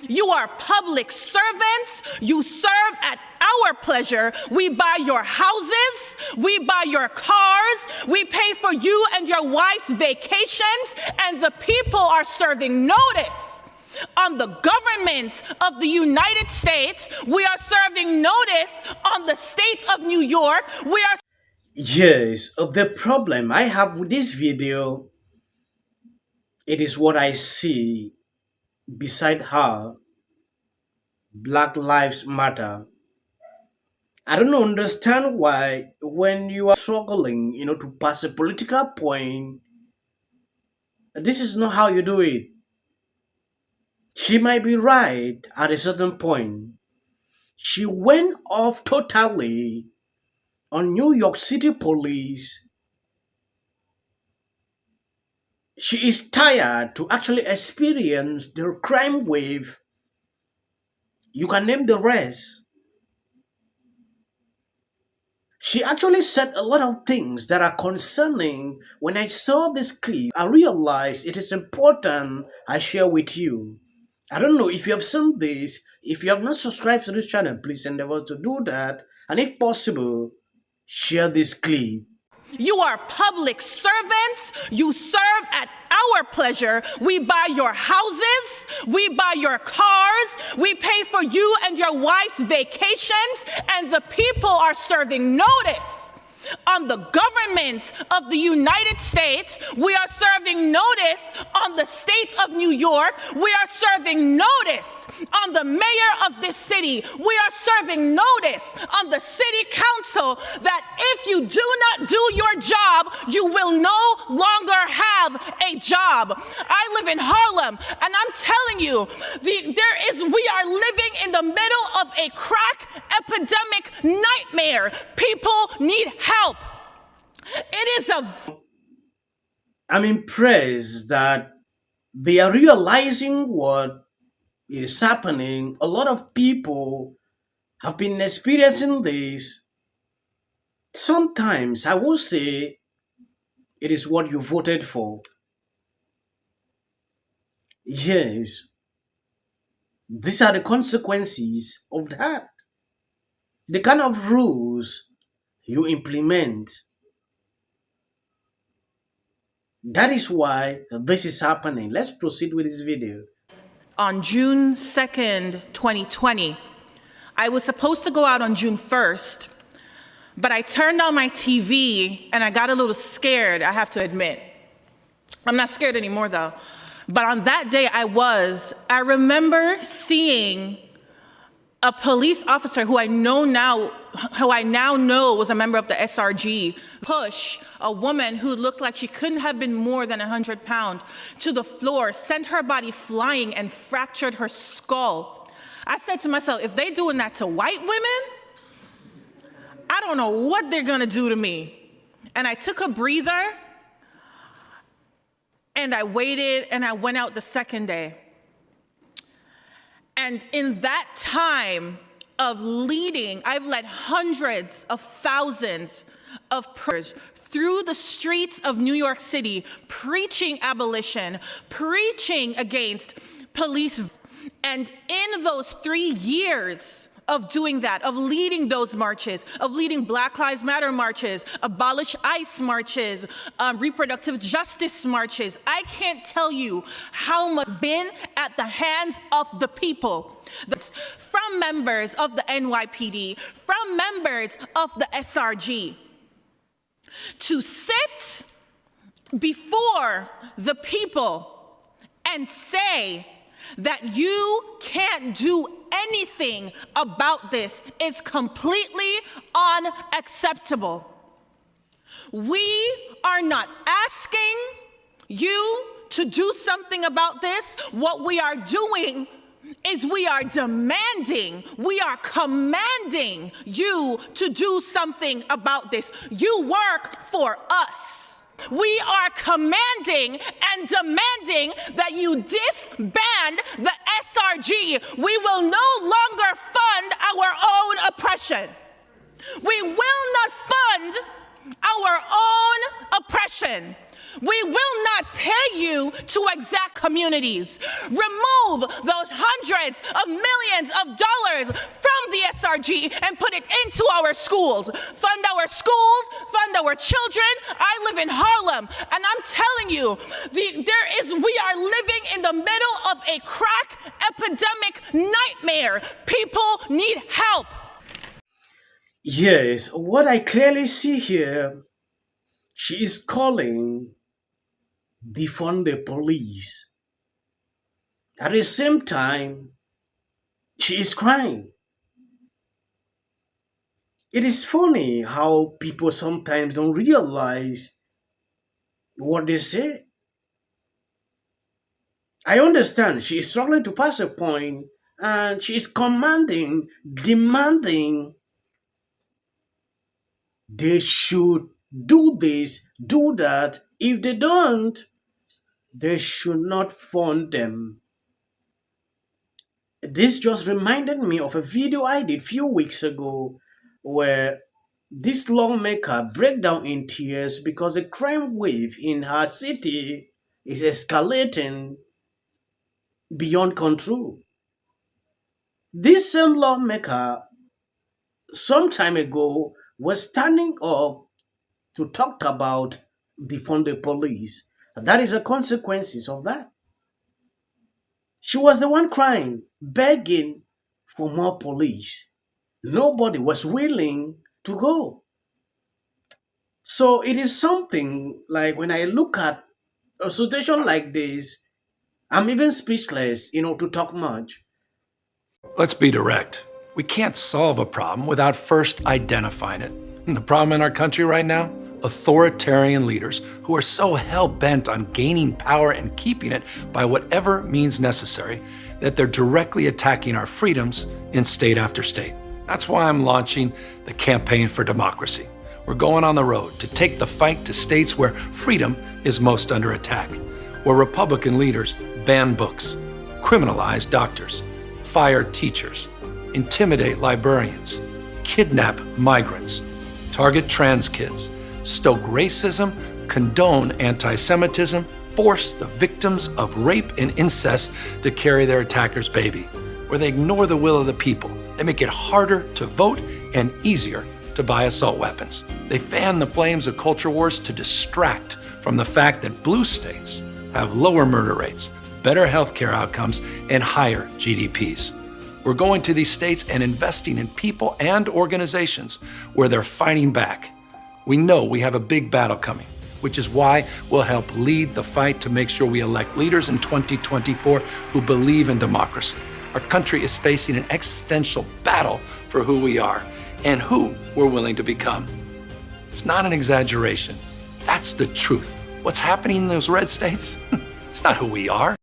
You are public servants. You serve at our pleasure. We buy your houses. We buy your cars. We pay for you and your wife's vacations. And the people are serving notice on the government of the United States. We are serving notice on the state of New York. We are. Yes, the problem I have with this video, it is what I see beside her. Black Lives Matter. I don't understand why when you are struggling, to pass a political point, this is not how you do it. She might be right at a certain point. She went off totally on New York City police. She is tired to actually experience the crime wave. You can name the rest. She actually said a lot of things that are concerning. When I saw this clip, I realized it is important I share with you. I don't know if you have seen this. If you have not subscribed to this channel, please endeavor to do that. And if possible, share this clip. You are public servants. You serve at our pleasure. We buy your houses. We buy your cars. We pay for you and your wife's vacations. And the people are serving notice on the government of the United States. We are serving notice on the state of New York. We are serving notice on the mayor of this city. We are serving notice on the city council that if you do not do your job, you will no longer have a job. I live in Harlem, and I'm telling you, we are living in the middle of a crack epidemic nightmare. People need help. It is I'm impressed that they are realizing what is happening. A lot of people have been experiencing this. Sometimes I will say it is what you voted for. Yes, these are the consequences of that. The kind of rules you implement. That is why this is happening. Let's proceed with this video. on June 2nd, 2020. I was supposed to go out on June 1st, but I turned on my TV and I got a little scared, I have to admit. I'm not scared anymore though. But on that day I remember seeing a police officer who I now know was a member of the SRG push a woman who looked like she couldn't have been more than 100 pounds to the floor, sent her body flying and fractured her skull. I said to myself, if they doing that to white women, I don't know what they're gonna do to me. And I took a breather and I waited and I went out the second day. And in that time of leading, I've led hundreds of thousands of prayers through the streets of New York City, preaching abolition, preaching against police. And in those 3 years of doing that, of leading those marches, of leading Black Lives Matter marches, abolish ICE marches, reproductive justice marches, I can't tell you how much been at the hands of the people. From members of the NYPD, from members of the SRG, to sit before the people and say that you can't do anything about this is completely unacceptable. We are not asking you to do something about this. What we are doing is we are demanding, we are commanding you to do something about this. You work for us. We are commanding and demanding that you disband the SRG. We will no longer fund our own oppression. We will not fund our own oppression. We will not pay you to exact communities. Remove those hundreds of millions of dollars from the SRG and put it into our schools. Fund our schools, fund our children. I live in Harlem, and I'm telling you, we are living in the middle of a crack epidemic nightmare. People need help. Yes, what I clearly see here, she is calling defund the police. At the same time, she is crying. It is funny how people sometimes don't realize what they say. I understand she is struggling to pass a point and she is commanding, demanding they should do this, do that. If they don't, they should not fund them. This just reminded me of a video I did few weeks ago where this lawmaker break down in tears because the crime wave in her city is escalating beyond control. This same lawmaker some time ago was standing up to talk about defund the police. That is the consequences of that. She was the one crying, begging for more police. Nobody was willing to go. So it is something like when I look at a situation like this, I'm even speechless, to talk much. Let's be direct. We can't solve a problem without first identifying it. And the problem in our country right now? Authoritarian leaders who are so hell-bent on gaining power and keeping it by whatever means necessary that they're directly attacking our freedoms in state after state. That's why I'm launching the Campaign for Democracy. We're going on the road to take the fight to states where freedom is most under attack, where Republican leaders ban books, criminalize doctors, fire teachers, intimidate librarians, kidnap migrants, target trans kids, stoke racism, condone anti-Semitism, force the victims of rape and incest to carry their attacker's baby, where they ignore the will of the people. They make it harder to vote and easier to buy assault weapons. They fan the flames of culture wars to distract from the fact that blue states have lower murder rates, better healthcare outcomes, and higher GDPs. We're going to these states and investing in people and organizations where they're fighting back. We know we have a big battle coming, which is why we'll help lead the fight to make sure we elect leaders in 2024 who believe in democracy. Our country is facing an existential battle for who we are and who we're willing to become. It's not an exaggeration. That's the truth. What's happening in those red states? It's not who we are.